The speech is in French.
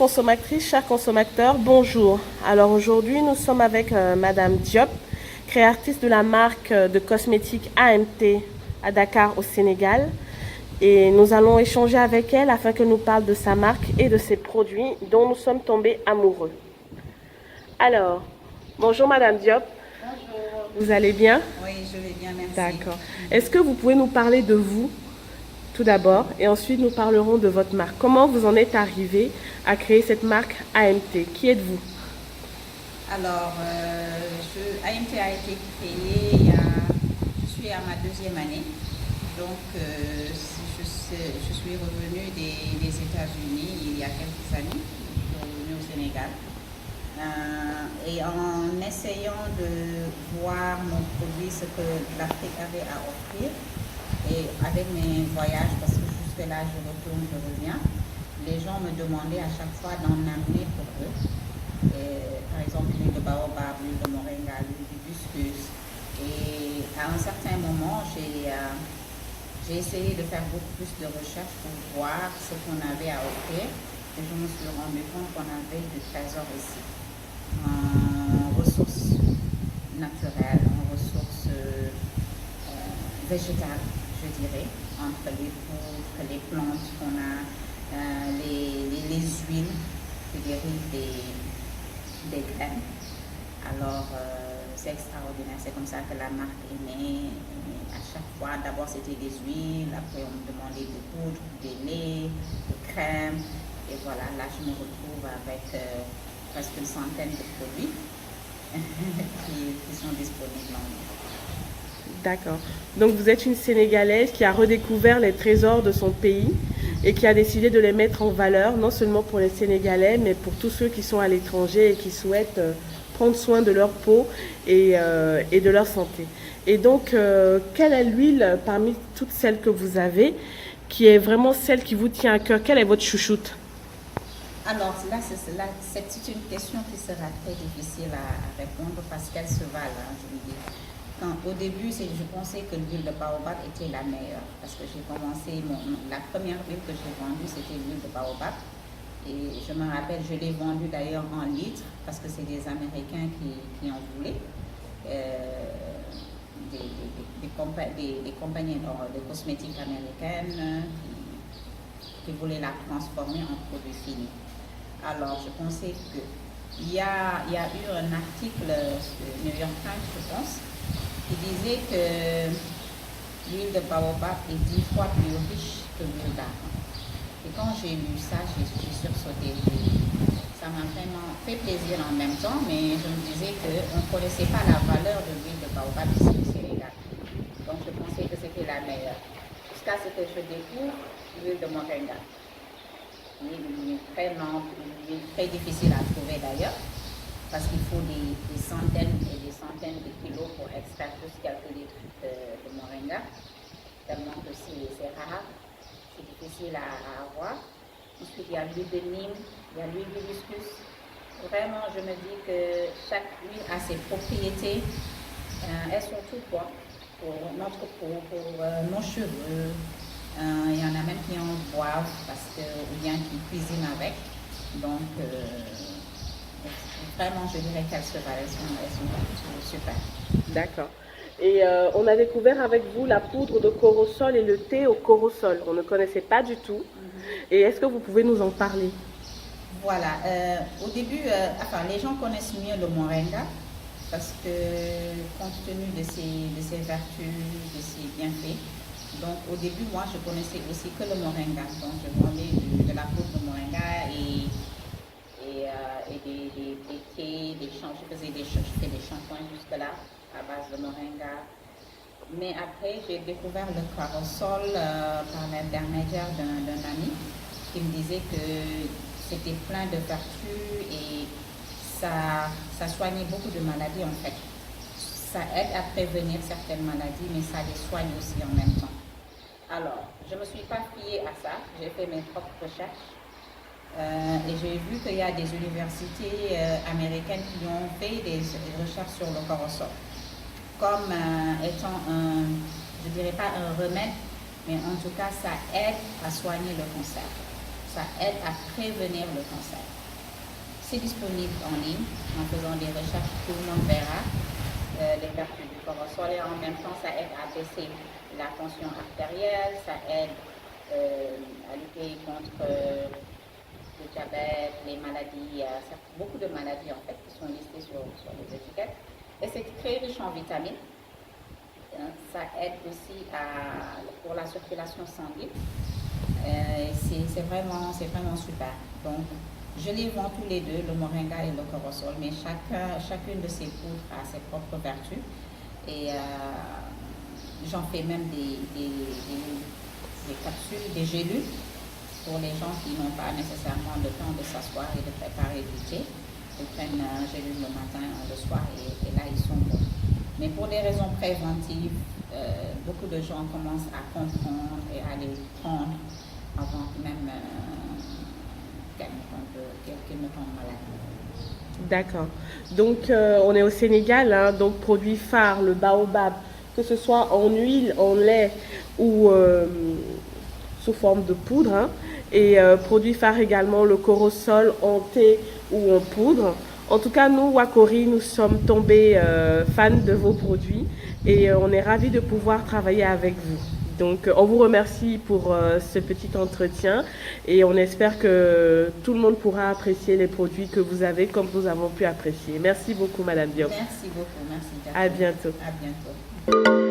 consommatrices, chers consommateurs, bonjour. Alors aujourd'hui, nous sommes avec Madame Diop, créatrice de la marque de cosmétiques AMT à Dakar au Sénégal. Et nous allons échanger avec elle afin qu'elle nous parle de sa marque et de ses produits dont nous sommes tombés amoureux. Alors, bonjour Madame Diop. Bonjour. Vous allez bien? Oui, je vais bien, merci. D'accord. Est-ce que vous pouvez nous parler de vous tout d'abord et ensuite nous parlerons de votre marque. Comment vous en êtes arrivé à créer cette marque AMT? Qui êtes-vous? Alors, AMT a été créé je suis à ma deuxième année. Donc, je suis revenue des États-Unis il y a quelques années, je suis revenue au Sénégal. Et en essayant de voir mon produit, ce que l'Afrique avait à offrir, et avec mes voyages, parce que jusque là je retourne, je reviens, les gens me demandaient à chaque fois d'en amener pour eux. Et, par exemple, l'huile de baobab, l'huile de moringa, l'huile d'hibiscus. Et à un certain moment, j'ai essayé de faire beaucoup plus de recherches pour voir ce qu'on avait à offrir. Et je me suis rendu compte qu'on avait du trésor ici, en ressources naturelles, en ressources végétales, je dirais, entre les poudres, les plantes qu'on a, les huiles qui dérivent des graines. Alors, c'est extraordinaire, c'est comme ça que la marque est née. Et à chaque fois, d'abord c'était des huiles, après on me demandait des poudres, des laits, des crèmes. Et voilà, là je me retrouve avec presque une centaine de produits qui sont disponibles en ligne. D'accord. Donc vous êtes une Sénégalaise qui a redécouvert les trésors de son pays et qui a décidé de les mettre en valeur, non seulement pour les Sénégalais, mais pour tous ceux qui sont à l'étranger et qui souhaitent prendre soin de leur peau et de leur santé. Et donc, quelle est l'huile parmi toutes celles que vous avez qui est vraiment celle qui vous tient à cœur? Quelle est votre chouchoute? Alors là, c'est une question qui sera très difficile à répondre parce qu'elle se valent, hein, je veux dire. Au début, je pensais que l'huile de baobab était la meilleure parce que j'ai commencé, la première huile que j'ai vendue, c'était l'huile de baobab. Et je me rappelle, je l'ai vendue d'ailleurs en litre parce que c'est des Américains qui en voulaient. Des compagnies de cosmétiques américaines qui voulaient la transformer en produit fini. Alors, je pensais qu'il y a eu un article New York Times, je pense, qui disait que l'huile de baobab est 10 fois plus riche que l'huile d'argan. Et quand j'ai lu ça, j'ai sursauté. Ça m'a vraiment fait plaisir en même temps, mais je me disais qu'on ne connaissait pas la valeur de l'huile de baobab ici au Sénégal. Donc je pensais que c'était la meilleure. Jusqu'à ce que je découvre l'huile de moringa. Une huile très difficile à trouver d'ailleurs, parce qu'il faut des centaines et des centaines de kilos pour extraire juste quelques litres de moringa, tellement que c'est rare, c'est difficile à avoir. Ensuite, il y a l'huile de Nîmes, il y a l'huile d'hibiscus. Vraiment, je me dis que chaque huile a ses propriétés. Elles sont toutes bonnes pour notre peau, pour nos cheveux. Il y en a même qui en boivent ou bien qui cuisinent avec. Donc, vraiment, je dirais qu'elles se valent, elles sont super. D'accord. Et on a découvert avec vous la poudre de corosol et le thé au corosol. On ne connaissait pas du tout. Et est-ce que vous pouvez nous en parler? Voilà. Au début, les gens connaissent mieux le moringa parce que compte tenu de ses vertus, de ses bienfaits. Donc au début, moi, je connaissais aussi que le moringa. Donc je vendais de la poudre de moringa et des thés, je fais des shampoings jusque-là à base de moringa. Mais après, j'ai découvert le corosol par l'intermédiaire d'un ami qui me disait que c'était plein de vertus et ça soignait beaucoup de maladies en fait. Ça aide à prévenir certaines maladies, mais ça les soigne aussi en même temps. Alors, je ne me suis pas fiée à ça, j'ai fait mes propres recherches. Et j'ai vu qu'il y a des universités américaines qui ont fait des recherches sur le corosol comme étant je ne dirais pas un remède, mais en tout cas ça aide à soigner le cancer. Ça aide à prévenir le cancer. C'est disponible en ligne. En faisant des recherches, tout le monde verra les vertus du corosol et en même temps, ça aide à baisser la tension artérielle, ça aide à lutter contre le diabète, les maladies, beaucoup de maladies en fait qui sont listées sur les étiquettes. Et c'est très riche en vitamines. Ça aide aussi pour la circulation sanguine. C'est vraiment super. Donc, je les vends tous les deux, le moringa et le corosol, mais chacune de ces poudres a ses propres vertus. Et j'en fais même des capsules, des gélules pour les gens qui n'ont pas nécessairement le temps de s'asseoir et de préparer du thé. Ils prennent un gélule le matin, le soir et là ils sont bons. Mais pour des raisons préventives, beaucoup de gens commencent à comprendre et à les prendre avant même qu'ils ne tombent malades. D'accord. Donc, on est au Sénégal, hein, donc produit phare, le baobab, que ce soit en huile, en lait ou sous forme de poudre. Hein, et produit phare également, le corosol en thé ou en poudre. En tout cas, nous, Wakori, nous sommes tombés fans de vos produits et on est ravis de pouvoir travailler avec vous. Donc, on vous remercie pour ce petit entretien et on espère que tout le monde pourra apprécier les produits que vous avez comme nous avons pu apprécier. Merci beaucoup, Madame Diop. Merci beaucoup. Merci. À bientôt. À bientôt.